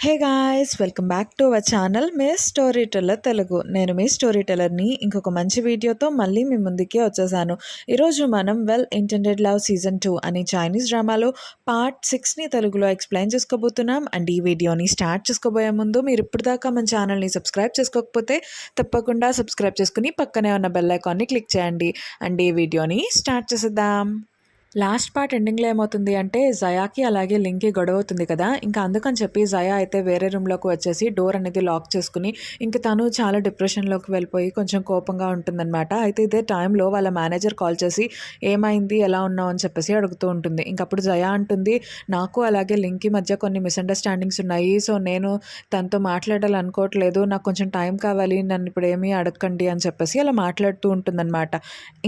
Hey guys, welcome back to our channel miss story teller Telugu. నేను మీ story టెల్లర్ని ఇంకొక మంచి వీడియోతో మళ్ళీ మీ ముందుకే వచ్చేసాను. ఈరోజు మనం వెల్ ఇంటెండెడ్ లవ్ సీజన్ 2 అని చైనీస్ డ్రామాలో పార్ట్ 6ని తెలుగులో ఎక్స్ప్లెయిన్ చేసుకోబోతున్నాం. అండ్ ఈ వీడియోని స్టార్ట్ చేసుకోబోయే ముందు మీరు ఇప్పుడు దాకా మన ఛానల్ని సబ్స్క్రైబ్ చేసుకోకపోతే తప్పకుండా సబ్స్క్రైబ్ చేసుకుని పక్కనే ఉన్న బెల్ ఐకాన్ని క్లిక్ చేయండి. అండ్ ఈ వీడియోని స్టార్ట్ చేసేద్దాం. లాస్ట్ పార్ట్ ఎండింగ్లో ఏమవుతుంది అంటే జయాకి అలాగే లింక్కి గొడవ అవుతుంది కదా. ఇంకా అందుకని చెప్పి జయా అయితే వేరే రూమ్లోకి వచ్చేసి డోర్ అనేది లాక్ చేసుకుని ఇంక తను చాలా డిప్రెషన్లోకి వెళ్ళిపోయి కొంచెం కోపంగా ఉంటుందన్నమాట. అయితే ఇదే టైంలో వాళ్ళ మేనేజర్ కాల్ చేసి ఏమైంది, ఎలా ఉన్నావు అని చెప్పేసి అడుగుతూ ఉంటుంది. ఇంకప్పుడు జయా అంటుంది, నాకు అలాగే లింక్కి మధ్య కొన్ని మిస్అండర్స్టాండింగ్స్ ఉన్నాయి. సో నేను తనతో మాట్లాడాలనుకోవట్లేదు, నాకు కొంచెం టైం కావాలి, నన్ను ఇప్పుడు ఏమీ అడగండి అని చెప్పేసి అలా మాట్లాడుతూ ఉంటుందన్నమాట.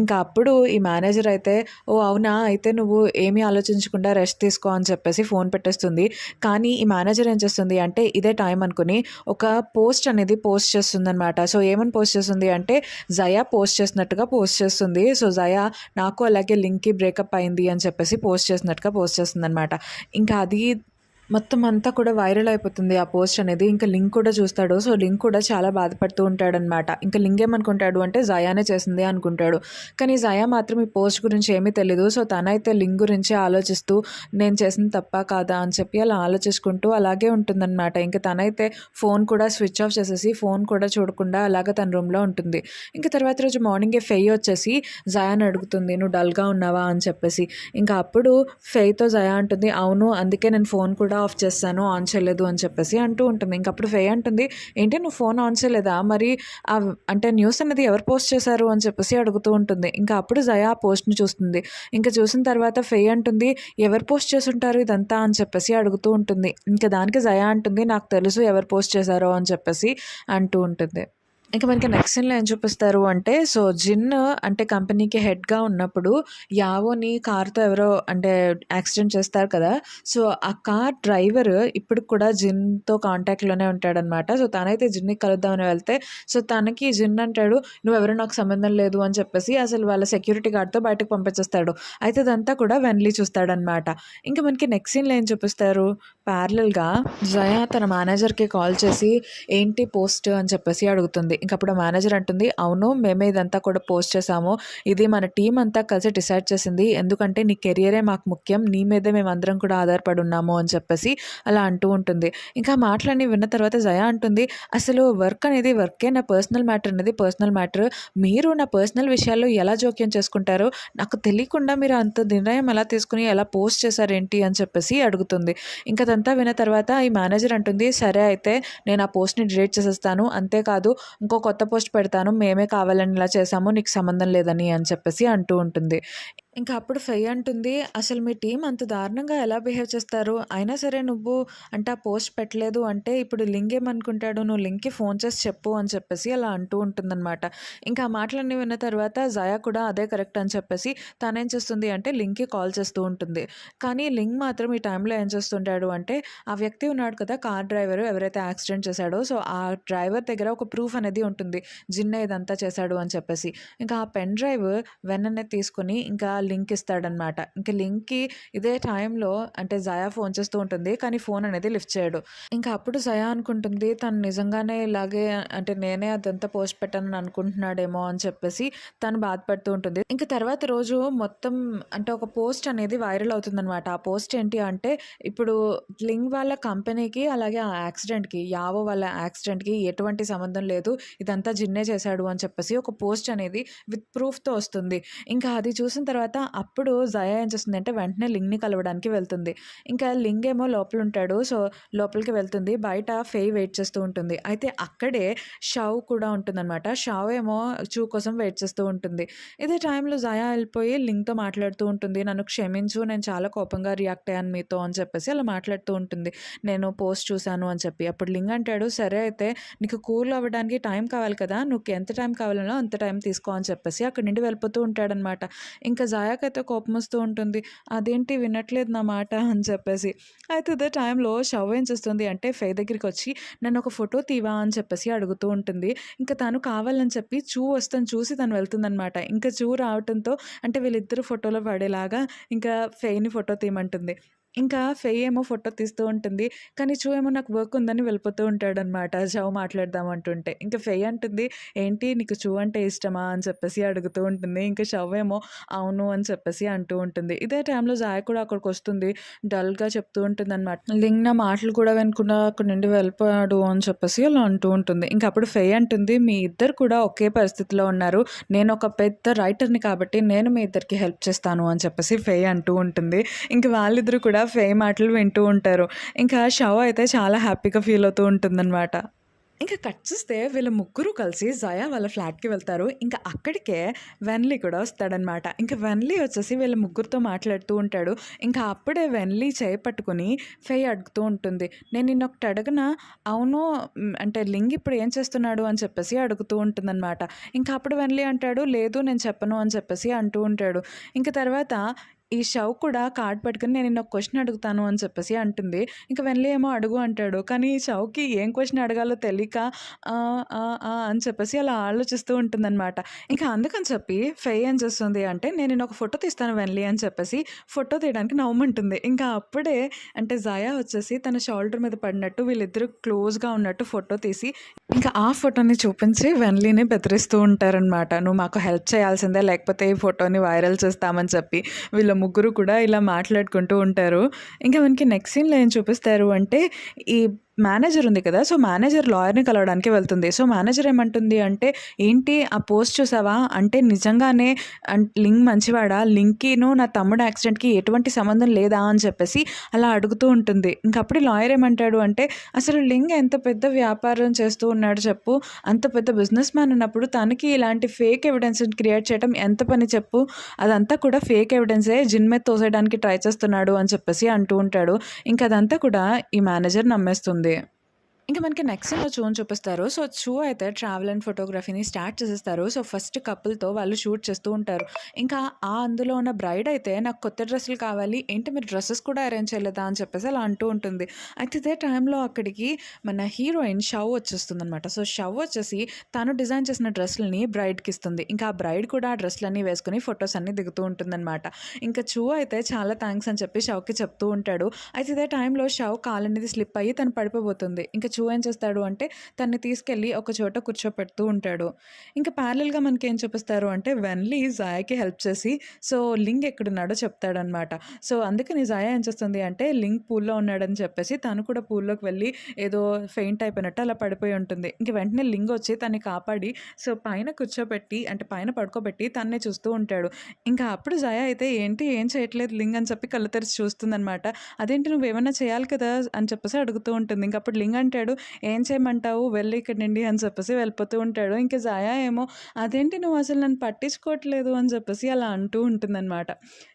ఇంకా అప్పుడు ఈ మేనేజర్ అయితే, ఓ అవునా, అయితే నువ్వు ఏమీ ఆలోచించకుండా రెస్ట్ తీసుకో అని చెప్పేసి ఫోన్ పెట్టేస్తుంది. కానీ ఈ మేనేజర్ ఏం చేస్తుంది అంటే ఇదే టైం అనుకుని ఒక పోస్ట్ అనేది పోస్ట్ చేస్తుంది అనమాట. సో ఏమని పోస్ట్ చేస్తుంది అంటే జయా పోస్ట్ చేసినట్టుగా పోస్ట్ చేస్తుంది. సో జయా నాకు అలాగే లింక్కి బ్రేకప్ అయింది అని చెప్పేసి పోస్ట్ చేసినట్టుగా పోస్ట్ చేస్తుంది అనమాట. ఇంకా అది మొత్తం అంతా కూడా వైరల్ అయిపోతుంది ఆ పోస్ట్ అనేది. ఇంకా లింక్ కూడా చూస్తాడు. సో లింక్ కూడా చాలా బాధపడుతూ ఉంటాడనమాట. ఇంకా లింక్ ఏమనుకుంటాడు అంటే జయానే చేసింది అనుకుంటాడు. కానీ జయా మాత్రం ఈ పోస్ట్ గురించి ఏమీ తెలీదు. సో తనైతే లింక్ గురించి ఆలోచిస్తూ నేను చేసింది తప్పా కాదా అని చెప్పి అలా ఆలోచించుకుంటూ అలాగే ఉంటుందన్నమాట. ఇంకా తనైతే ఫోన్ కూడా స్విచ్ ఆఫ్ చేసేసి ఫోన్ కూడా చూడకుండా అలాగే తన రూమ్లో ఉంటుంది. ఇంకా తర్వాత రోజు మార్నింగే ఫెయ్ వచ్చేసి జయాని అడుగుతుంది, నువ్వు డల్గా ఉన్నావా అని చెప్పేసి. ఇంకా అప్పుడు ఫెయ్తో జయా అంటుంది, అవును అందుకే నేను ఫోన్ కూడా ఆఫ్ చేస్తాను, ఆన్ చేయలేదు అని చెప్పేసి అంటూ ఉంటుంది. ఇంకప్పుడు ఫెయ్ అంటుంది, ఏంటి నువ్వు ఫోన్ ఆన్ చేయలేదా, మరి అంటే న్యూస్ అనేది ఎవరు పోస్ట్ చేశారు అని చెప్పేసి అడుగుతూ ఉంటుంది. ఇంకా అప్పుడు జయా ఆ పోస్ట్ని చూస్తుంది. ఇంకా చూసిన తర్వాత ఫెయ్ అంటుంది, ఎవరు పోస్ట్ చేసి ఉంటారు ఇదంతా అని చెప్పేసి అడుగుతూ ఉంటుంది. ఇంకా దానికి జయా అంటుంది, నాకు తెలుసు ఎవరు పోస్ట్ చేశారో అని చెప్పేసి అంటూ ఉంటుంది. ఇంకా మనకి నెక్స్ట్ సీన్లో ఏం చూపిస్తారు అంటే సో జిన్ అంటే కంపెనీకి హెడ్గా ఉన్నప్పుడు యావోని కార్తో ఎవరో అంటే యాక్సిడెంట్ చేస్తారు కదా. సో ఆ కార్ డ్రైవర్ ఇప్పుడు కూడా జిన్తో కాంటాక్ట్లోనే ఉంటాడనమాట. సో తనైతే జిన్ని కలుద్దామని వెళ్తే సో తనకి జిన్ అంటాడు, నువ్వెవరో నాకు సంబంధం లేదు అని చెప్పేసి అసలు వాళ్ళ సెక్యూరిటీ గార్డ్తో బయటకు పంపించేస్తాడు. అయితే అదంతా కూడా వెన్లీ చూస్తాడనమాట. ఇంకా మనకి నెక్స్ట్ సీన్లో ఏం చూపిస్తారు, ప్యారలల్గా జయా తన మేనేజర్కి కాల్ చేసి ఏంటి పోస్ట్ అని చెప్పేసి అడుగుతుంది. ఇంకప్పుడు మేనేజర్ అంటుంది, అవును మేమే ఇదంతా కూడా పోస్ట్ చేసాము, ఇది మన టీం అంతా కలిసి డిసైడ్ చేసింది, ఎందుకంటే నీ కెరియరే మాకు ముఖ్యం, నీ మీదే మేమందరం కూడా ఆధారపడి ఉన్నాము అని చెప్పేసి అలా అంటూ ఉంటుంది. ఇంకా మాటలన్నీ విన్న తర్వాత జయా అంటుంది, అసలు వర్క్ అనేది వర్కే, నా పర్సనల్ మ్యాటర్ అనేది పర్సనల్ మ్యాటర్, మీరు నా పర్సనల్ విషయాల్లో ఎలా జోక్యం చేసుకుంటారో నాకు తెలియకుండా మీరు అంత నిర్ణయం ఎలా తీసుకుని ఎలా పోస్ట్ చేశారేంటి అని చెప్పేసి అడుగుతుంది. ఇంకా అదంతా విన్న తర్వాత ఈ మేనేజర్ అంటుంది, సరే అయితే నేను ఆ పోస్ట్ని డిలీట్ చేసేస్తాను, అంతేకాదు ఇంకో కొత్త పోస్ట్ పెడతాను, మేమే కావాలని ఇలా చేసాము, నీకు సంబంధం లేదని అని చెప్పేసి అంటూ ఉంటుంది. ఇంకా అప్పుడు ఫెయ్ అంటుంది, అసలు మీ టీం అంత దారుణంగా ఎలా బిహేవ్ చేస్తారు, అయినా సరే నువ్వు అంటే ఆ పోస్ట్ పెట్టలేదు అంటే ఇప్పుడు లింక్ ఏమనుకుంటాడు, నువ్వు లింక్కి ఫోన్ చేసి చెప్పు అని చెప్పేసి అలా అంటూ ఉంటుందన్నమాట. ఇంకా ఆ మాటలన్నీ విన్న తర్వాత జయా కూడా అదే కరెక్ట్ అని చెప్పేసి తనేం చేస్తుంది అంటే లింక్కి కాల్ చేస్తూ ఉంటుంది. కానీ లింక్ మాత్రం ఈ టైంలో ఏం చేస్తుంటాడు అంటే ఆ వ్యక్తి ఉన్నాడు కదా కార్ డ్రైవర్ ఎవరైతే యాక్సిడెంట్ చేశాడో సో ఆ డ్రైవర్ దగ్గర ఒక ప్రూఫ్ అనేది ఉంటుంది, జిన్నే ఇదంతా చేశాడు అని చెప్పేసి. ఇంకా ఆ పెన్ డ్రైవ్ వెన్ అనేది తీసుకుని ఇంకా లింక్ ఇస్తాడనమాట. ఇంకా లింక్కి ఇదే టైంలో అంటే జయా ఫోన్ చేస్తూ ఉంటుంది, కానీ ఫోన్ అనేది లిఫ్ట్ చేయడు. ఇంకా అప్పుడు జయా అనుకుంటుంది, తను నిజంగానే ఇలాగే అంటే నేనే అదంతా పోస్ట్ పెట్టానని అనుకుంటున్నాడేమో అని చెప్పేసి తను బాధపడుతూ ఉంటుంది. ఇంకా తర్వాత రోజు మొత్తం అంటే ఒక పోస్ట్ అనేది వైరల్ అవుతుందన్నమాట. ఆ పోస్ట్ ఏంటి అంటే ఇప్పుడు లింక్ వాళ్ళ కంపెనీకి అలాగే ఆ యాక్సిడెంట్కి యావో వాళ్ళ యాక్సిడెంట్కి ఎటువంటి సంబంధం లేదు, ఇదంతా జిన్నే చేశాడు అని చెప్పేసి ఒక పోస్ట్ అనేది విత్ ప్రూఫ్తో వస్తుంది. ఇంకా అది చూసిన తర్వాత అప్పుడు జయా ఏం చేస్తుంది అంటే వెంటనే లింక్ని కలవడానికి వెళ్తుంది. ఇంకా లింక్ ఏమో లోపల ఉంటాడు. సో లోపలికి వెళ్తుంది, బయట ఫెయ్ వెయిట్ చేస్తూ ఉంటుంది. అయితే అక్కడే షావ్ కూడా ఉంటుందన్నమాట. షావ్ ఏమో చూ కోసం వెయిట్ చేస్తూ ఉంటుంది. ఇదే టైంలో జయా వెళ్ళిపోయి లింక్తో మాట్లాడుతూ ఉంటుంది, నన్ను క్షమించు, నేను చాలా కోపంగా రియాక్ట్ అయ్యాను మీతో అని చెప్పేసి అలా మాట్లాడుతూ ఉంటుంది, నేను పోస్ట్ చూశాను అని చెప్పి. అప్పుడు లింక్ అంటాడు, సరే అయితే నీకు కూల్ అవ్వడానికి టైం కావాలి కదా, నువ్వు ఎంత టైం కావాలనో అంత టైం తీసుకో అని చెప్పేసి అక్కడి నుండి వెళ్ళిపోతూ ఉంటాడనమాట. ఇంకా జయాకైతే కోపం వస్తూ ఉంటుంది, అదేంటి వినట్లేదు నా మాట అని చెప్పేసి. అయితే ఇదే టైంలో షవ్ ఏం చేస్తుంది అంటే ఫెయ్ దగ్గరికి వచ్చి నన్ను ఒక ఫోటో తీవా అని చెప్పేసి అడుగుతూ ఉంటుంది. ఇంకా తను కావాలని చెప్పి వస్తాను చూసి తను వెళ్తుందనమాట. ఇంకా రావటంతో అంటే వీళ్ళిద్దరు ఫోటోలో పడేలాగా ఇంకా ఫెయ్ని ఫోటో తీయమంటుంది. ఇంకా ఫెయి ఏమో ఫోటో తీస్తూ ఉంటుంది. కానీ చూ ఏమో నాకు వర్క్ ఉందని వెళ్ళిపోతూ ఉంటాడనమాట. షవ్ మాట్లాడదాం అంటుంటే. ఇంక ఫెయి అంటుంది, "ఏంటి నీకు చూ అంటే ఇష్టమా?" అని చెప్పేసి అడుగుతూ ఉంటుంది. ఇంక షవ్ ఏమో అవును అని చెప్పేసి అంటూ ఉంటుంది. ఇదే టైంలో జాయ్ కూడా అక్కడికొస్తుంది. డల్‌గా చెప్తూ ఉంటుందనమాట. లింగ్ నా మాటలు కూడా వినకుండా అక్కడి నుండి వెళ్ళిపోయాడు అని చెప్పేసి అలా అంటూ ఉంటుంది. ఇంక అప్పుడు ఫెయి అంటుంది, "మీ ఇద్దరు కూడా ఒకే పరిస్థితిలో ఉన్నారు. నేను ఒక పెద్ద రైటర్‌ని కాబట్టి నేను మీ ఇద్దరికి హెల్ప్ చేస్తాను" అని చెప్పేసి ఫెయి అంటూ ఉంటుంది. ఇంక వాళ్ళిద్దరూ కూడా ఫెయి మాటలు వింటూ ఉంటారు. ఇంకా షవ్ అయితే చాలా హ్యాపీగా ఫీల్ అవుతూ ఉంటుందనమాట. ఇంకా కట్ చేస్తే వీళ్ళ ముగ్గురు కలిసి జయా వాళ్ళ ఫ్లాట్‌కి వెళ్తారు. ఇంకా అక్కడికే వెన్లీ కూడా వస్తాడనమాట. ఇంకా వెన్లీ వచ్చేసి వీళ్ళ ముగ్గురితో మాట్లాడుతూ ఉంటాడు. ఇంకా అప్పుడే వెన్లీ చేయి పట్టుకొని ఫెయి అడుగుతూ ఉంటుంది. "నేను నిన్నొకటి అడగనా? అవును అంటే లింగ్ ఇప్పుడు ఏం చేస్తున్నాడు?" అని చెప్పేసి అడుగుతూ ఉంటుందనమాట. ఇంకా అప్పుడు వెన్లీ అంటాడు, "లేదు నేను చెప్పను" అని చెప్పేసి అంటూ ఉంటాడు. ఇంక తర్వాత ఈ షవ్ కూడా కార్డ్ పట్టుకొని నేను నిన్నొక క్వెషన్ అడుగుతాను అని చెప్పేసి అంటుంది. ఇంక వెన్లీ ఏమో అడుగు అంటాడు. కానీ ఈ షవ్‌కి ఏం క్వెషన్ అడగాలో తెలియక అని చెప్పేసి అలా ఆలోచిస్తూ ఉంటుందనమాట. ఇంకా అందుకని చెప్పి ఫెయి ఏం చేస్తుంది అంటే, "నేను నిన్నొక ఫోటో తీస్తాను వెన్లీ" అని చెప్పేసి ఫోటో తీయడానికి నవ్వమంటుంది. ఇంకా అప్పుడే అంటే జయా వచ్చేసి తన షోల్డర్ మీద పడినట్టు వీళ్ళిద్దరూ క్లోజ్‌గా ఉన్నట్టు ఫోటో తీసి ఇంకా ఆ ఫోటోని చూపించి వెన్లీని బెదిరిస్తూ ఉంటారనమాట. "నువ్వు మాకు హెల్ప్ చేయాల్సిందే లేకపోతే ఈ ఫోటోని వైరల్ చేస్తామని" చెప్పి వీళ్ళ ముగ్గురు కూడా ఇలా మాట్లాడుకుంటూ ఉంటారు. ఇంకా మనకి నెక్స్ట్ సీన్‌లో ఏం చూపిస్తారు అంటే, ఈ మేనేజర్ ఉంది కదా! సో, మేనేజర్ లాయర్‌ని కలవడానికి వెళ్తుంది. సో, మేనేజర్ ఏమంటుంది అంటే, "ఏంటి ఆ పోస్ట్ చూసావా? అంటే నిజంగానే లింగ్ మంచివాడా? లింగ్‌కిను నా తమ్ముడు యాక్సిడెంట్‌కి ఎటువంటి సంబంధం లేదా?" అని చెప్పేసి అలా అడుగుతూ ఉంటుంది. ఇంకప్పుడు లాయర్ ఏమంటాడు అంటే, "అసలు లింగ్ ఎంత పెద్ద వ్యాపారం చేస్తూ ఉన్నాడు చెప్పు. అంత పెద్ద బిజినెస్ మ్యాన్ ఉన్నప్పుడు తనకి ఇలాంటి ఫేక్ ఎవిడెన్స్‌ని క్రియేట్ చేయడం ఎంత పని చెప్పు. అదంతా కూడా ఫేక్ ఎవిడెన్సే జిన్ మీద తోసేయడానికి ట్రై చేస్తున్నాడు" అని చెప్పేసి అంటూ ఉంటాడు. ఇంక అదంతా కూడా ఈ మేనేజర్ నమ్మేస్తుంది. ఇంక మనకి నెక్స్ట్ సీన్‌లో చూని చూపిస్తారు. సో, చూ అయితే ట్రావెల్ అండ్ ఫోటోగ్రఫీని స్టార్ట్ చేసేస్తారు. సో, ఫస్ట్ కపుల్‌తో వాళ్ళు షూట్ చేస్తూ ఉంటారు. ఇంకా అందులో ఉన్న బ్రైడ్ అయితే నాకు కొత్త డ్రెస్సులు కావాలి. ఏంటి మీరు డ్రెసెస్ కూడా అరేంజ్ చేయలేదా? అని చెప్పేసి అలా అంటూ ఉంటుంది. అయితే ఇదే టైంలో అక్కడికి మన హీరోయిన్ షవ్ వచ్చేస్తుందనమాట. సో, షవ్ వచ్చేసి తను డిజైన్ చేసిన డ్రెస్సులని బ్రైడ్‌కి ఇస్తుంది. ఇంకా ఆ బ్రైడ్ కూడా ఆ డ్రెస్సులన్నీ వేసుకొని ఫోటోస్ అన్నీ దిగుతూ ఉంటుందనమాట. ఇంకా చూ అయితే చాలా థాంక్స్ అని చెప్పి షవ్‌కి చెప్తూ ఉంటాడు. అయితే ఇదే టైంలో షవ్ కాలనేది స్లిప్ అయ్యి తను పడిపోబోతుంది. ఇంకా చూ ఏం చేస్తాడు అంటే తనని తీసుకెళ్ళి ఒక చోట కూర్చోపెడుతూ ఉంటాడు. ఇంకా ప్యారలల్‌గా మనకేం చూపిస్తారు అంటే వెన్లీ జాయాకి హెల్ప్ చేసి సో, లింగ్ ఎక్కడున్నాడో చెప్తాడనమాట. సో, అందుకని జాయా ఏం చేస్తుంది అంటే లింగ్ పూల్‌లో ఉన్నాడని చెప్పేసి తను కూడా పూల్‌లోకి వెళ్ళి ఏదో ఫెయింట్ అయిపోయినట్టు అలా పడిపోయి ఉంటుంది. ఇంక వెంటనే లింగ్ వచ్చి తనని కాపాడి సో, పైన కూర్చోబెట్టి అంటే పైన పడుకోబెట్టి తన్నే చూస్తూ ఉంటాడు. ఇంకా అప్పుడు జాయా అయితే ఏంటి ఏం చేయట్లేదు లింగ్ అని చెప్పి కళ్ళు తెరిచి చూస్తుందనమాట. "అదేంటి నువ్వేమన్నా చేయాలి కదా!" అని చెప్పేసి అడుగుతూ ఉంటుంది. ఇంక అప్పుడు లింగ్ అంటాడు, "ఏం చేయమంటావు? వెళ్ళు ఇక్కడి నుండి" అని చెప్పేసి వెళ్ళిపోతూ ఉంటాడు. ఇంక జాయా ఏమో, "అదేంటి నువ్వు అసలు నన్ను పట్టించుకోవట్లేదు" అని చెప్పేసి అలా అంటూ ఉంటుందనమాట.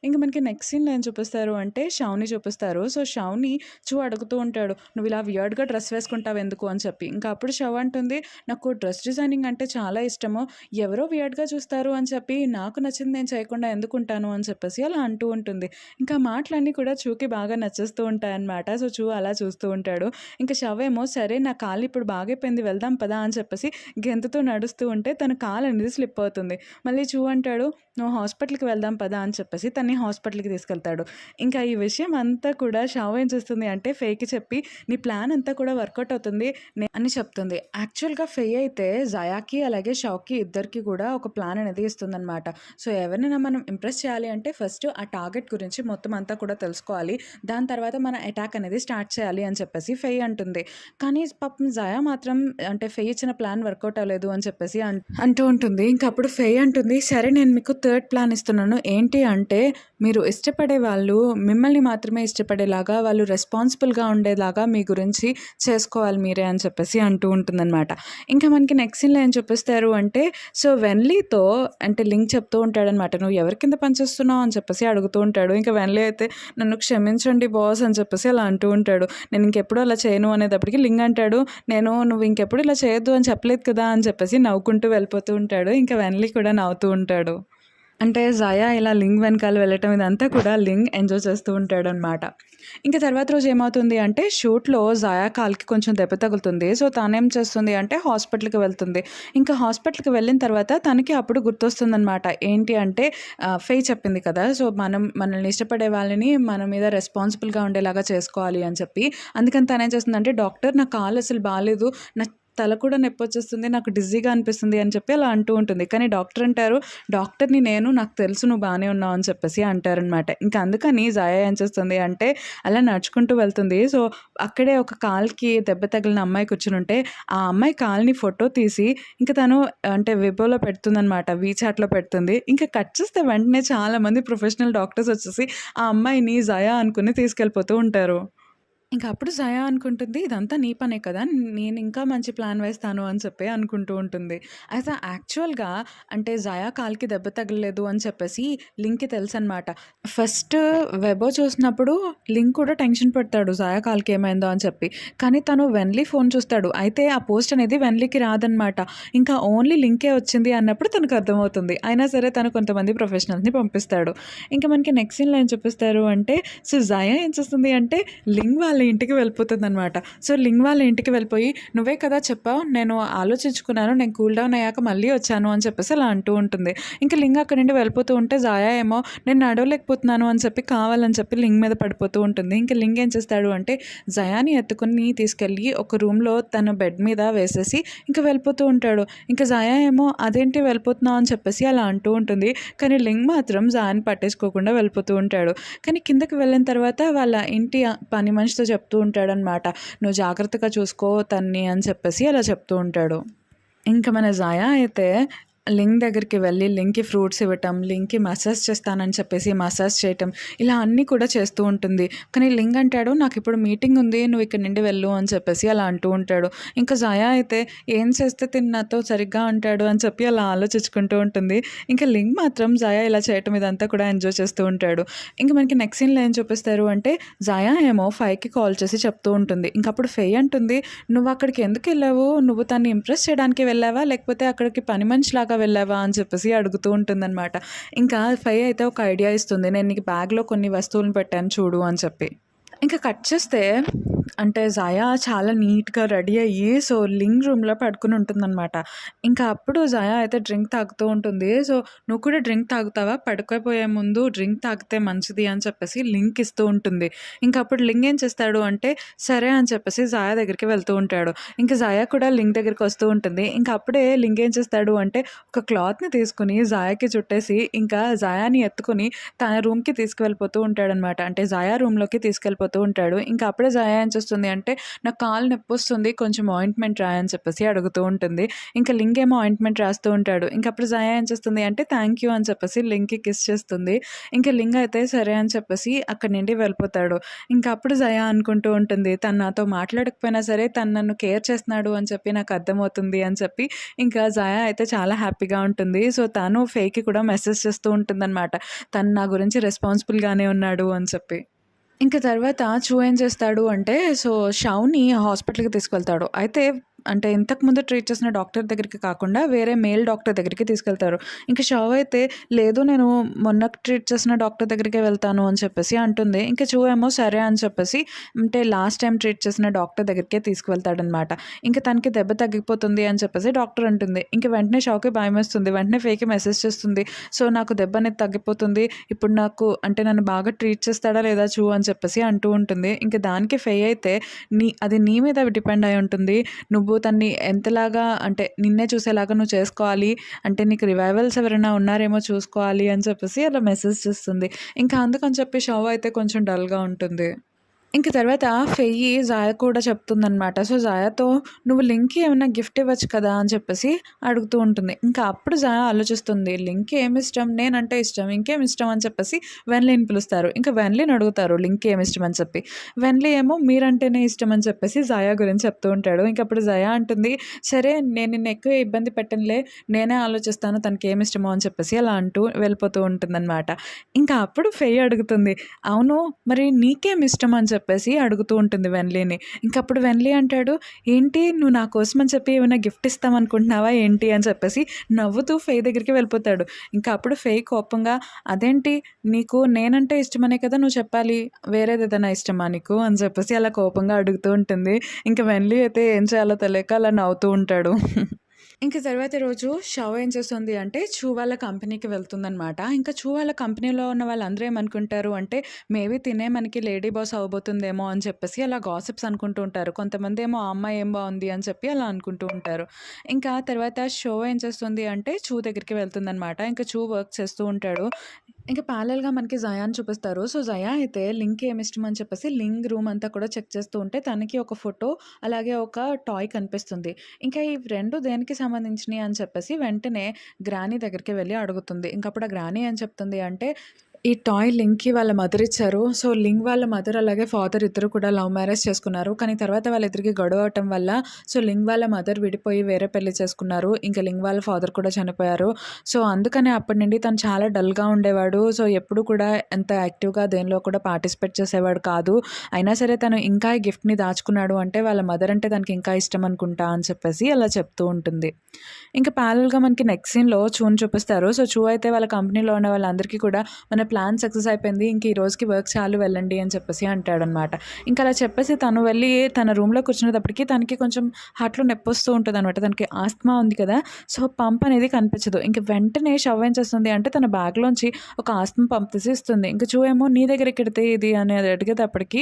ఇంక మనకి నెక్స్ట్ సీన్‌లో ఏం చూపిస్తారు అంటే షౌని చూపిస్తారు. సో, షౌని చూ అడుగుతూ ఉంటాడు, "నువ్వు ఇలా వియర్డ్‌గా డ్రెస్ వేసుకుంటావు ఎందుకు?" అని చెప్పి. ఇంకా అప్పుడు షవ్ అంటుంది, "నాకు డ్రెస్ డిజైనింగ్ అంటే చాలా ఇష్టము. ఎవరో వియర్డ్‌గా చూస్తారు అని చెప్పి నాకు నచ్చింది నేను చేయకుండా ఎందుకుంటాను" అని చెప్పేసి అలా అంటూ ఉంటుంది. ఇంకా ఆ మాటలన్నీ కూడా చూకి బాగా నచ్చేస్తూ ఉంటాయన్నమాట. సో, చూ అలా చూస్తూ ఉంటాడు. ఇంక షవ్ ఏమో, "సరే నా కాలు ఇప్పుడు బాగైపోయింది వెళ్దాం పదా" అని చెప్పేసి గెంతుతూ నడుస్తూ ఉంటే తన కాలు అనేది స్లిప్ అవుతుంది. మళ్ళీ చూ అంటాడు, "నువ్వు హాస్పిటల్‌కి వెళ్దాం పదా" అని చెప్పేసి తనని హాస్పిటల్‌కి తీసుకెళ్తాడు. ఇంకా ఈ విషయం అంతా కూడా షవ్ ఏం చేస్తుంది అంటే ఫేయికి చెప్పి, "నీ ప్లాన్ అంతా కూడా వర్కౌట్ అవుతుంది" అని చెప్తుంది. యాక్చువల్‌గా ఫెయి అయితే జయాకి అలాగే షవ్‌కి ఇద్దరికి కూడా ఒక ప్లాన్ అనేది ఇస్తుందనమాట. సో, ఎవరినైనా మనం ఇంప్రెస్ చేయాలి అంటే ఫస్ట్ ఆ టార్గెట్ గురించి మొత్తం అంతా కూడా తెలుసుకోవాలి. దాని తర్వాత మన అటాక్ అనేది స్టార్ట్ చేయాలి అని చెప్పేసి ఫెయి అంటుంది. కానీ పాపం జయా మాత్రం అంటే ఫెయి ఇచ్చిన ప్లాన్ వర్కౌట్ అవ్వలేదు అని చెప్పేసి అంటూ ఉంటుంది. ఇంక అప్పుడు ఫెయి అంటుంది, "సరే నేను మీకు థర్డ్ ప్లాన్ ఇస్తున్నాను. ఏంటి అంటే మీరు ఇష్టపడే వాళ్ళు మిమ్మల్ని మాత్రమే ఇష్టపడేలాగా, వాళ్ళు రెస్పాన్సిబుల్‌గా ఉండేలాగా మీ గురించి చేసుకోవాలి మీరే" అని చెప్పేసి అంటూ ఉంటుందనమాట. ఇంకా మనకి నెక్స్ట్ సీన్‌లో ఏం చూపిస్తారు అంటే సో, వెన్లీతో అంటే లింగ్ చెప్తూ ఉంటాడనమాట, "నువ్వు ఎవరి కింద పనిచేస్తున్నావు?" అని చెప్పేసి అడుగుతూ ఉంటాడు. ఇంకా వెన్లీ అయితే, "నన్ను క్షమించండి బాస్" అని చెప్పేసి అలా అంటూ ఉంటాడు. "నేను ఇంకెప్పుడు అలా చేయను" అనేటప్పటికి లింగ్ అంటాడు, "నువ్వు ఇంకెప్పుడు ఇలా చేయొద్దు అని చెప్పలేదు కదా" అని చెప్పేసి నవ్వుకుంటూ వెళ్ళిపోతూ ఉంటాడు. ఇంకా వెన్లీ కూడా నవ్వుతూ ఉంటాడు. అంటే జయా ఇలా లింగ్ వెనకాల వెళ్ళటం ఇదంతా కూడా లింగ్ ఎంజాయ్ చేస్తూ ఉంటాడనమాట. ఇంక తర్వాత రోజు ఏమవుతుంది అంటే షూట్‌లో జయా కాలికి కొంచెం దెబ్బ తగులుతుంది. సో, తనేం చేస్తుంది అంటే హాస్పిటల్‌కి వెళ్తుంది. ఇంకా హాస్పిటల్‌కి వెళ్ళిన తర్వాత తనకి అప్పుడు గుర్తొస్తుందనమాట. ఏంటి అంటే ఫెయి చెప్పింది కదా! సో, మనల్ని ఇష్టపడే వాళ్ళని మన మీద రెస్పాన్సిబుల్‌గా ఉండేలాగా చేసుకోవాలి అని చెప్పి. అందుకని తనేం చేస్తుందంటే, డాక్టర్ నా కాలు అసలు బాలేదు. నా తల కూడా నొప్పొచ్చేస్తుంది. నాకు డిజీగా అనిపిస్తుంది అని చెప్పి అలా అంటూ ఉంటుంది. కానీ డాక్టర్ అంటారు, డాక్టర్‌ని నేను, నాకు తెలుసు నువ్వు బానే ఉన్నావు అని చెప్పేసి అంటారనమాట. ఇంకా అందుకని జయా ఏం చేస్తుంది అంటే అలా నడుచుకుంటూ వెళ్తుంది. సో, అక్కడే ఒక కాలుకి దెబ్బ తగిలిన అమ్మాయి కూర్చునుంటే, ఆ అమ్మాయి కాలుని ఫోటో తీసి ఇంక తను అంటే వెబోలో పెడుతుందనమాట. వీచాట్‌లో పెడుతుంది. ఇంకా కట్ చేస్తే వెంటనే చాలామంది ప్రొఫెషనల్ డాక్టర్స్ వచ్చేసి ఆ అమ్మాయిని జయా అనుకుని తీసుకెళ్ళిపోతూ ఉంటారు. ఇంక అప్పుడు జయా అనుకుంటుంది, ఇదంతా నీ పనే కదా! నేనింకా మంచి ప్లాన్ వేస్తాను అని చెప్పి అనుకుంటూ ఉంటుంది. అయితే యాక్చువల్‌గా అంటే జయా కాలికి దెబ్బ తగలలేదు అని చెప్పేసి లింక్‌కి తెలుసనమాట. ఫస్ట్ వెబో చూసినప్పుడు లింక్ కూడా టెన్షన్ పడతాడు జయా కాలికి ఏమైందో అని చెప్పి. కానీ తను వెన్లీ ఫోన్ చూస్తాడు. అయితే ఆ పోస్ట్ అనేది వెన్లీకి రాదనమాట. ఇంకా ఓన్లీ లింకే వచ్చింది అన్నప్పుడు తనకు అర్థమవుతుంది. అయినా సరే తను కొంతమంది ప్రొఫెషనల్స్‌ని పంపిస్తాడు. ఇంకా మనకి నెక్స్ట్ సీన్‌లో ఏం చూపిస్తారు అంటే, సో జయా ఏం చేస్తుంది అంటే లింగ్ వాళ్ళ ఇంటికి వెళ్ళిపోతుందనమాట. సో, లింగ్ వాళ్ళ ఇంటికి వెళ్ళిపోయి, "నువ్వే కదా చెప్పావు, నేను ఆలోచించుకున్నాను, నేను కూల్ డౌన్ అయ్యాక మళ్ళీ వచ్చాను" అని చెప్పేసి అలా అంటూ ఉంటుంది. ఇంక లింగ్ అక్కడి నుండి వెళ్ళిపోతూ ఉంటే జాయా ఏమో నేను నడవలేకపోతున్నాను అని చెప్పి కావాలని చెప్పి లింగ్ మీద పడిపోతూ ఉంటుంది. ఇంక లింగ్ ఏం చేస్తాడు అంటే జయాని ఎత్తుకుని తీసుకెళ్ళి ఒక రూమ్‌లో తన బెడ్ మీద వేసేసి ఇంక వెళ్ళిపోతూ ఉంటాడు. ఇంక జయా ఏమో అదేంటి వెళ్ళిపోతున్నావు అని చెప్పేసి అలా అంటూ ఉంటుంది. కానీ లింగ్ మాత్రం జయాని పట్టించుకోకుండా వెళ్ళిపోతూ ఉంటాడు. కానీ కిందకి వెళ్ళిన తర్వాత వాళ్ళ ఇంటి పని మనిషితో చెప్తూ ఉంటాడనమాట. "నువ్వు జాగ్రత్తగా చూసుకో తన్ని" అని చెప్పేసి అలా చెప్తూ ఉంటాడు. ఇంక మన జయా అయితే లింగ్ దగ్గరికి వెళ్ళి లింగ్‌కి ఫ్రూట్స్ ఇవ్వటం, లింగ్‌కి మసాజ్ చేస్తానని చెప్పేసి మసాజ్ చేయటం, ఇలా అన్నీ కూడా చేస్తూ ఉంటుంది. కానీ లింగ్ అంటాడు, "నాకిప్పుడు మీటింగ్ ఉంది. నువ్వు ఇక్కడి నుండి వెళ్ళు" అని చెప్పేసి అలా అంటూ ఉంటాడు. ఇంకా జయా అయితే ఏం చేస్తే తిను నాతో సరిగ్గా ఉంటాడు అని చెప్పి అలా ఆలోచించుకుంటూ ఉంటుంది. ఇంకా లింగ్ మాత్రం జయా ఇలా చేయటం ఇదంతా కూడా ఎంజాయ్ చేస్తూ ఉంటాడు. ఇంక మనకి నెక్స్ట్ సీన్‌లో ఏం చూపిస్తారు అంటే జయా ఏమో ఫైకి కాల్ చేసి చెప్తూ ఉంటుంది. ఇంకప్పుడు ఫెయి అంటుంది, "నువ్వు అక్కడికి ఎందుకెళ్ళావు? నువ్వు తన్ని ఇంప్రెస్ చేయడానికి వెళ్ళావా? లేకపోతే అక్కడికి పని మనిషిలాగా వెళ్ళావా?" అని చెప్పేసి అడుగుతూ ఉంటుందనమాట. ఇంకా ఫెయి అయితే ఒక ఐడియా ఇస్తుంది. "నేను నీకు బ్యాగ్‌లో కొన్ని వస్తువులను పెట్టాను చూడు" అని చెప్పి. ఇంకా కట్ చేస్తే అంటే జయా చాలా నీట్‌గా రెడీ అయ్యి సో, లింగ్ రూమ్‌లో పడుకొని ఉంటుందనమాట. ఇంకా అప్పుడు జయా అయితే డ్రింక్ తాగుతూ ఉంటుంది. సో, "నువ్వు కూడా డ్రింక్ తాగుతావా? పడుకోబోయే ముందు డ్రింక్ తాగితే మంచిది" అని చెప్పేసి లింగ్‌కి ఇస్తూ ఉంటుంది. ఇంక అప్పుడు లింగ్ ఏం చేస్తాడు అంటే, సరే అని చెప్పేసి జయా దగ్గరికి వెళ్తూ ఉంటాడు. ఇంక జయా కూడా లింగ్ దగ్గరికి వస్తూ ఉంటుంది. ఇంక అప్పుడే లింగ్ ఏం చేస్తాడు అంటే, ఒక క్లాత్‌ని తీసుకొని జయాకి చుట్టేసి ఇంకా జయాని ఎత్తుకొని తన రూమ్‌కి తీసుకువెళ్ళిపోతూ ఉంటాడనమాట. అంటే జయా రూమ్‌లోకి తీసుకెళ్ళిపోతూ ఉంటాడు. ఇంకా అప్పుడే జయా ఏం చేస్తుంది అంటే, "నాకు కాలు నొప్పొస్తుంది, కొంచెం ఆయింట్‌మెంట్ రాయి" అని చెప్పేసి అడుగుతూ ఉంటుంది. ఇంకా లింగ్ ఏమో ఆయింట్‌మెంట్ రాస్తూ ఉంటాడు. ఇంక అప్పుడు జయా ఏం చేస్తుంది అంటే, "థాంక్ యూ" అని చెప్పేసి లింగ్‌కి కిస్ చేస్తుంది. ఇంకా లింగ్ అయితే సరే అని చెప్పేసి అక్కడి నుండి వెళ్ళిపోతాడు. ఇంకా అప్పుడు జయా అనుకుంటూ ఉంటుంది, "తను నాతో మాట్లాడకపోయినా సరే తను నన్ను కేర్ చేస్తున్నాడు అని చెప్పి నాకు అర్థమవుతుంది" అని చెప్పి ఇంకా జయా అయితే చాలా హ్యాపీగా ఉంటుంది. సో, తను ఫేకి కూడా మెసేజ్ చేస్తూ ఉంటుందనమాట. తను నా గురించి రెస్పాన్సిబుల్‌గానే ఉన్నాడు అని చెప్పి. ఇంక తర్వాత చూ ఏం చేస్తాడు అంటే, సో, షౌని హాస్పిటల్‌కి తీసుకెళ్తాడు. అయితే అంటే ఇంతకుముందు ట్రీట్ చేసిన డాక్టర్ దగ్గరికి కాకుండా వేరే మేల్ డాక్టర్ దగ్గరికి తీసుకెళ్తారు. ఇంక షౌ అయితే, "లేదు నేను మొన్న ట్రీట్ చేసిన డాక్టర్ దగ్గరికే వెళ్తాను" అని చెప్పేసి అంటుంది. ఇంక చూ ఏమో సరే అని చెప్పేసి అంటే లాస్ట్ టైమ్ ట్రీట్ చేసిన డాక్టర్ దగ్గరికే తీసుకువెళ్తాడనమాట. ఇంక తనకి దెబ్బ తగ్గిపోతుంది అని చెప్పేసి డాక్టర్ అంటుంది. ఇంక వెంటనే షౌకి భయమేస్తుంది. వెంటనే ఫేకి మెసేజ్ చేస్తుంది. "సో, నాకు దెబ్బ అనేది తగ్గిపోతుంది. ఇప్పుడు నాకు అంటే నన్ను బాగా ట్రీట్ చేస్తాడా లేదా చూ" అని చెప్పేసి అంటూ ఉంటుంది. ఇంక దానికి ఫెయి అయితే, అది నీ మీద డిపెండ్ అయి ఉంటుంది. నువ్వు తన్ని ఎంతలాగా అంటే నిన్నే చూసేలాగా నువ్వు చేసుకోవాలి. అంటే నీకు రివైవల్స్ ఎవరైనా ఉన్నారేమో చూసుకోవాలి" అని చెప్పేసి అలా మెసేజ్ చేస్తుంది. ఇంకా అందుకని చెప్పి షౌ అయితే కొంచెం డల్‌గా ఉంటుంది. ఇంక తర్వాత ఫెయ్యి జాయా కూడా చెప్తుందనమాట. సో, జాయాతో "నువ్వు లింక్‌కి ఏమన్నా గిఫ్ట్ ఇవ్వచ్చు కదా!" అని చెప్పేసి అడుగుతూ ఉంటుంది. ఇంకా అప్పుడు జాయా ఆలోచిస్తుంది. లింక్‌కి ఏమిష్టం? నేనంటే ఇష్టం. ఇంకేమిష్టం అని చెప్పేసి వెన్లీని పిలుస్తారు. ఇంకా వెన్లీని అడుగుతారు లింక్‌కి ఏమిష్టం అని చెప్పి. వెన్లీ ఏమో మీరంటేనే ఇష్టం అని చెప్పేసి జాయా గురించి చెప్తూ ఉంటాడు. ఇంకప్పుడు జాయా అంటుంది, "సరే నేను నిన్ను ఎక్కువ ఇబ్బంది పెట్టనులే. నేనే ఆలోచిస్తాను తనకేమిష్టమో" అని చెప్పేసి అలా అంటూ వెళ్ళిపోతూ ఉంటుందనమాట. ఇంకా అప్పుడు ఫెయ్యి అడుగుతుంది, "అవును మరి నీకేమిష్టం" అని చెప్పేసి అడుగుతూ ఉంటుంది వెన్లీని. ఇంకప్పుడు వెన్లీ అంటాడు, "ఏంటి నువ్వు నా కోసం అని చెప్పి ఏమైనా గిఫ్ట్ ఇస్తామనుకుంటున్నావా ఏంటి?" అని చెప్పేసి నవ్వుతూ ఫేయి దగ్గరికి వెళ్ళిపోతాడు. ఇంకా అప్పుడు ఫేయి కోపంగా, "అదేంటి నీకు నేనంటే ఇష్టమనే కదా నువ్వు చెప్పాలి. వేరేదేదైనా ఇష్టమా నీకు?" అని చెప్పేసి అలా కోపంగా అడుగుతూ ఉంటుంది. ఇంక వెన్లీ అయితే ఏం చేయాలో తెలియక అలా నవ్వుతూ ఉంటాడు. ఇంక తర్వాతి రోజు షవ్ ఏం చేస్తుంది అంటే, చూ వాళ్ళ కంపెనీకి వెళ్తుందనమాట. ఇంకా చూ వాళ్ళ కంపెనీలో ఉన్న వాళ్ళందరూ ఏమనుకుంటారు అంటే, మేబీ తినే మనకి లేడీ బాస్ అవ్వబోతుందేమో అని చెప్పేసి అలా గాసిప్స్ అనుకుంటూ ఉంటారు. కొంతమందేమో ఆ అమ్మాయి ఏం బావుంది అని చెప్పి అలా అనుకుంటూ ఉంటారు. ఇంకా తర్వాత షో ఏం చేస్తుంది అంటే, చూ దగ్గరికి వెళ్తుందనమాట. ఇంకా చూ వర్క్ చేస్తూ ఉంటాడు. ఇంక ప్యారలల్‌గా మనకి జయాని చూపిస్తారు. సో, జయా అయితే లింక్‌కి ఏమిష్టం అని చెప్పేసి లింక్ రూమ్ అంతా కూడా చెక్ చేస్తూ ఉంటే తనకి ఒక ఫోటో, అలాగే ఒక టాయ్ కనిపిస్తుంది. ఇంకా ఈ 2 దేనికి సంబంధించినయి అని చెప్పేసి వెంటనే గ్రానీ దగ్గరికి వెళ్లి అడుగుతుంది. ఇంకప్పుడు ఆ గ్రానీ ఏం చెప్తుంది అంటే, ఈ టాయ్ లింక్‌కి వాళ్ళ మదర్ ఇచ్చారు. సో, లింక్ వాళ్ళ మదర్ అలాగే ఫాదర్ ఇద్దరు కూడా లవ్ మ్యారేజ్ చేసుకున్నారు. కానీ తర్వాత వాళ్ళిద్దరికి గొడవ అవ్వటం వల్ల సో, లింక్ వాళ్ళ మదర్ విడిపోయి వేరే పెళ్లి చేసుకున్నారు. ఇంకా లింక్ వాళ్ళ ఫాదర్ కూడా చనిపోయారు. సో, అందుకనే అప్పటి నుండి తను చాలా డల్‌గా ఉండేవాడు. సో, ఎప్పుడు కూడా ఎంత యాక్టివ్‌గా దేనిలో కూడా పార్టిసిపేట్ చేసేవాడు కాదు. అయినా సరే తను ఇంకా ఈ గిఫ్ట్‌ని దాచుకున్నాడు అంటే వాళ్ళ మదర్ అంటే తనకి ఇంకా ఇష్టం అనుకుంటా అని చెప్పేసి అలా చెప్తూ ఉంటుంది. ఇంకా ప్యారలల్‌గా మనకి నెక్స్ట్ సీన్‌లో చూని చూపిస్తారు. సో, చూ అయితే వాళ్ళ కంపెనీలో ఉన్న వాళ్ళందరికీ కూడా మన ప్లాన్ సక్సెస్ అయిపోయింది. ఇంక ఈ రోజుకి వర్క్ చాలు వెళ్ళండి అని చెప్పేసి అంటాడనమాట. ఇంకా అలా చెప్పేసి తను వెళ్ళి తన రూమ్‌లో కూర్చునేటప్పటికి తనకి కొంచెం హార్ట్‌లో నొప్పొస్తూ ఉంటదనమాట. తనకి ఆస్తమా ఉంది కదా! సో, పంప్ అనేది కనిపించదు. ఇంక వెంటనే షవ్ ఏం చేస్తుంది అంటే తన బ్యాగ్‌లోంచి ఒక ఆస్తమా పంప్ తీసి ఇస్తుంది. ఇంక చూ ఏమో నీ దగ్గర ఎక్కడితే ఇది అనేది అడిగేటప్పటికి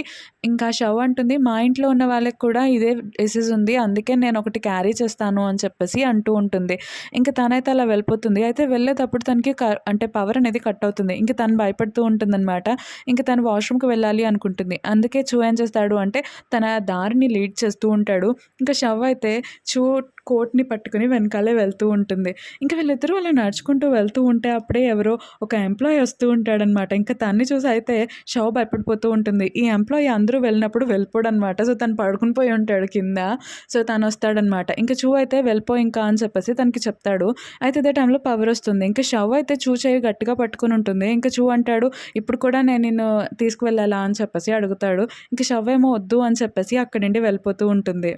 ఇంకా షవ్ అంటుంది, "మా ఇంట్లో ఉన్న వాళ్ళకి కూడా ఇదే డిసీజ్ ఉంది. అందుకే నేను ఒకటి క్యారీ చేస్తాను" అని చెప్పేసి అంటూ ఉంటుంది. ఇంక తనైతే అలా వెళ్ళిపోతుంది. అయితే వెళ్ళేటప్పుడు తనకి అంటే పవర్ అనేది కట్ అవుతుంది. ఇంక తను భయపడుతూ ఉంటుందనమాట. ఇంక తను వాష్‌రూమ్‌కి వెళ్ళాలి అనుకుంటుంది. అందుకే చూ ఏం చేస్తాడు అంటే తన దారిని లీడ్ చేస్తూ ఉంటాడు. ఇంక షవ్ అయితే చూ కోట్‌ని పట్టుకొని వెనకాలే వెళ్తూ ఉంటుంది. ఇంక వీళ్ళిద్దరూ అలా నడుచుకుంటూ వెళ్తూ ఉంటే అప్పుడే ఎవరో ఒక ఎంప్లాయీ వస్తూ ఉంటాడనమాట. ఇంక తన్ని చూసి అయితే షవ్ భయపడిపోతూ ఉంటుంది. ఈ ఎంప్లాయీ అందరూ వెళ్ళినప్పుడు వెళ్ళిపోడనమాట. సో, తను పడుకొని పోయి ఉంటాడు కింద. సో, తనొస్తాడనమాట. ఇంక చూ అయితే వెళ్ళిపో ఇంకా అని చెప్పేసి తనకి చెప్తాడు. అయితే అదే టైంలో పవర్ వస్తుంది. ఇంక షవ్ అయితే చూ చెయ్యి గట్టిగా పట్టుకొని ఉంటుంది. ఇంక చూ అంటాడు, "ఇప్పుడు కూడా నేను నిన్ను తీసుకువెళ్ళాలా?" అని చెప్పేసి అడుగుతాడు. ఇంక షవ్ ఏమో వద్దు అని చెప్పేసి అక్కడి నుండి వెళ్ళిపోతూ ఉంటుంది.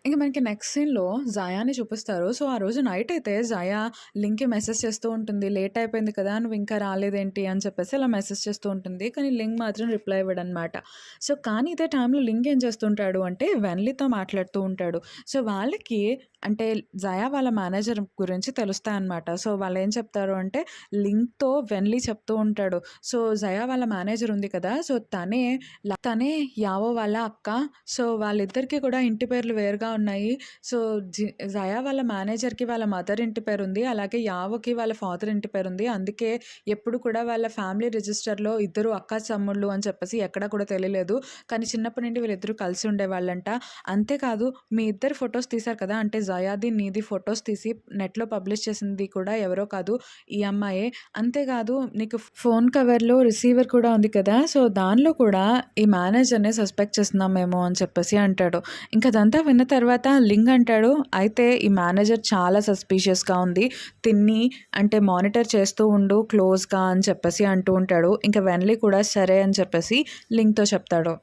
ఇంక మనకి నెక్స్ట్ సీన్‌లో జయాని చూపిస్తారు. సో, ఆ రోజు నైట్ అయితే జయా లింక్‌కి మెసేజ్ చేస్తూ ఉంటుంది. లేట్ అయిపోయింది కదా! నువ్వు ఇంకా రాలేదేంటి అని చెప్పేసి అలా మెసేజ్ చేస్తూ ఉంటుంది. కానీ లింక్ మాత్రం రిప్లై ఇవ్వడనమాట. సో, కానీ ఇదే టైంలో లింక్ ఏం చేస్తుంటాడు అంటే వెన్లీతో మాట్లాడుతూ ఉంటాడు. సో, వాళ్ళకి అంటే జయా వాళ్ళ మేనేజర్ గురించి తెలుస్తాయన్నమాట. సో, వాళ్ళేం చెప్తారు అంటే లింక్‌తో వెన్లీ చెప్తూ ఉంటాడు. సో, జయా వాళ్ళ మేనేజర్ ఉంది కదా! సో, తనే యావో వాళ్ళ అక్క. సో, వాళ్ళిద్దరికీ కూడా ఇంటి పేర్లు వేరుగా ఉన్నాయి. సో, జయా వాళ్ళ మేనేజర్‌కి వాళ్ళ మదర్ ఇంటి పేరుంది. అలాగే యావోకి వాళ్ళ ఫాదర్ ఇంటి పేరుంది. అందుకే ఎప్పుడు కూడా వాళ్ళ ఫ్యామిలీ రిజిస్టర్‌లో ఇద్దరు అక్కా, తమ్ముళ్ళు అని చెప్పేసి ఎక్కడా కూడా తెలియలేదు. కానీ చిన్నప్పటి నుండి వీళ్ళిద్దరూ కలిసి ఉండేవాళ్ళంట. అంతేకాదు మీ ఇద్దరు ఫోటోస్ తీశారు కదా! అంటే జయాది, నీది ఫోటోస్ తీసి నెట్‌లో పబ్లిష్ చేసింది కూడా ఎవరో కాదు ఈ అమ్మాయే. అంతేకాదు నీకు ఫోన్ కవర్‌లో రిసీవర్ కూడా ఉంది కదా! సో, దానిలో కూడా ఈ మేనేజర్‌ని సస్పెక్ట్ చేస్తున్నాం మేము అని చెప్పేసి అంటాడు. ఇంక అదంతా విన్న తర్వాత లింగ్ అంటాడు, అయితే ఈ మేనేజర్ చాలా సస్పీషియస్‌గా ఉంది. తిన్ని అంటే మానిటర్ చేస్తూ ఉండు క్లోజ్‌గా అని చెప్పేసి అంటూ ఉంటాడు. ఇంక వెన్లీ కూడా సరే అని చెప్పేసి లింగ్‌తో చెప్తాడు.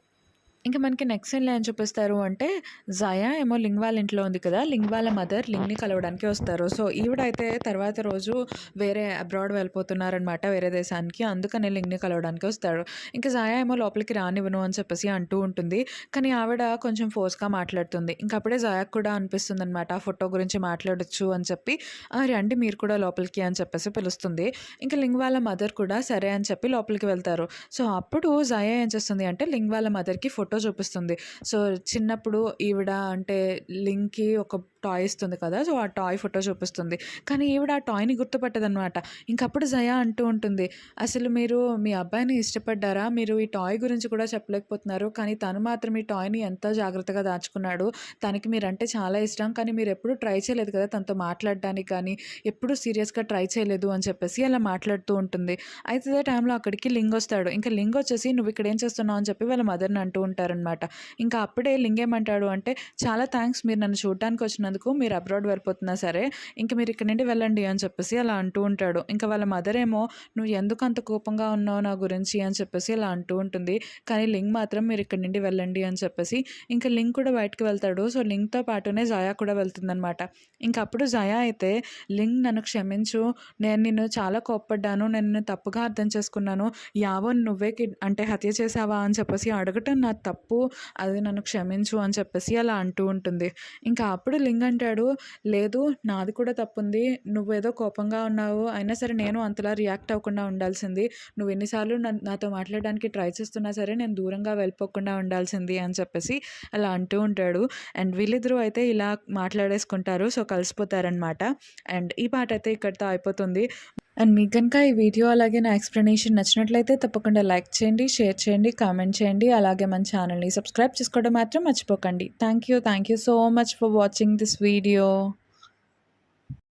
ఇంక మనకి నెక్స్ట్ సీన్‌లో ఏం చూపిస్తారు అంటే, జయా ఏమో లింగ్ వాళ్ళ ఇంట్లో ఉంది కదా! లింగ్ వాళ్ళ మదర్ లింగ్‌ని కలవడానికి వస్తారు. సో, ఈవిడైతే తర్వాత రోజు వేరే అబ్రాడ్ వెళ్ళిపోతున్నారనమాట వేరే దేశానికి. అందుకని లింగ్‌ని కలవడానికి వస్తాడు. ఇంక జయా ఏమో లోపలికి రానివ్వను అని చెప్పేసి అంటూ ఉంటుంది. కానీ ఆవిడ కొంచెం ఫోర్స్‌గా మాట్లాడుతుంది. ఇంక అప్పుడే జయాకి కూడా అనిపిస్తుందనమాట ఆ ఫోటో గురించి మాట్లాడొచ్చు అని చెప్పి, రండి మీరు కూడా లోపలికి అని చెప్పేసి పిలుస్తుంది. ఇంక లింగ్ వాళ్ళ మదర్ కూడా సరే అని చెప్పి లోపలికి వెళ్తారు. సో, అప్పుడు జయా ఏం చేస్తుంది అంటే లింగ్ వాళ్ళ మదర్‌కి ఫోటో చూపిస్తుంది. సో, చిన్నప్పుడు ఈవిడ అంటే లింక్‌కి ఒక టాయ్ ఇస్తుంది కదా! సో, ఆ టాయ్ ఫోటో చూపిస్తుంది. కానీ ఈవిడ ఆ టాయ్‌ని గుర్తుపట్టదనమాట. ఇంకప్పుడు జయా అంటూ ఉంటుంది, "అసలు మీరు మీ అబ్బాయిని ఇష్టపడ్డారా? మీరు ఈ టాయ్ గురించి కూడా చెప్పలేకపోతున్నారు. కానీ తను మాత్రం ఈ టాయ్‌ని ఎంతో జాగ్రత్తగా దాచుకున్నాడు. తనకి మీరంటే చాలా ఇష్టం. కానీ మీరెప్పుడూ ట్రై చేయలేదు కదా! తనతో మాట్లాడడానికి కానీ, ఎప్పుడూ సీరియస్‌గా ట్రై చేయలేదు" అని చెప్పేసి అలా మాట్లాడుతూ ఉంటుంది. అయితే అదే టైంలో అక్కడికి లింగ్ వస్తాడు. ఇంక లింగ్ వచ్చేసి, "నువ్వు ఇక్కడ ఏం చేస్తున్నావు?" అని చెప్పి వాళ్ళ మదర్‌ని అంటూ ఉంటారనమాట. ఇంకా అప్పుడే లింగ్ ఏమంటాడు అంటే, "చాలా థాంక్స్ మీరు నన్ను చూడటానికి వచ్చినందుకు. చేసినందుకు మీరు అబ్రాడ్ వెళ్ళిపోతున్నా సరే ఇంక మీరు ఇక్కడి నుండి వెళ్ళండి అని చెప్పేసి అలా అంటూ ఉంటాడు. ఇంకా వాళ్ళ మదర్ ఏమో నువ్వు ఎందుకు అంత కోపంగా ఉన్నావు నా గురించి అని చెప్పేసి అలా అంటూ ఉంటుంది. కానీ లింగ్ మాత్రం మీరు ఇక్కడి నుండి వెళ్ళండి అని చెప్పేసి ఇంకా లింగ్ కూడా బయటకు వెళ్తాడు. సో లింగ్తో పాటునే జయా కూడా వెళ్తుందనమాట. ఇంక అప్పుడు జయా అయితే లింగ్ నన్ను క్షమించు, నేను నిన్ను చాలా కోప్పడ్డాను, నేను నిన్ను తప్పుగా అర్థం చేసుకున్నాను, యావో నువ్వే అంటే హత్య చేసావా అని చెప్పేసి అడగటం నా తప్పు, అది నన్ను క్షమించు అని చెప్పేసి అలా అంటూ ఉంటుంది. ఇంకా అప్పుడు లింగ్ అంటాడు, లేదు నాది కూడా తప్పుంది, నువ్వేదో కోపంగా ఉన్నావు, అయినా సరే నేను అంతలా రియాక్ట్ అవ్వకుండా ఉండాల్సింది, నువ్వు ఎన్నిసార్లు నాతో మాట్లాడడానికి ట్రై చేస్తున్నా సరే నేను దూరంగా వెళ్ళిపోకుండా ఉండాల్సింది అని చెప్పేసి అలా అంటూ ఉంటాడు. అండ్ వీళ్ళిద్దరూ అయితే ఇలా మాట్లాడేసుకుంటారు. సో కలిసిపోతారనమాట. అండ్ ఈ పాట అయితే ఇక్కడితో అయిపోతుంది. అండ్ మీకు కనుక ఈ వీడియో అలాగే నా ఎక్స్ప్లెనేషన్ నచ్చినట్లయితే తప్పకుండా లైక్ చేయండి, షేర్ చేయండి, కామెంట్ చేయండి. అలాగే మన ఛానల్ని సబ్స్క్రైబ్ చేసుకోవడం మాత్రం మర్చిపోకండి. Thank you so much for watching this video.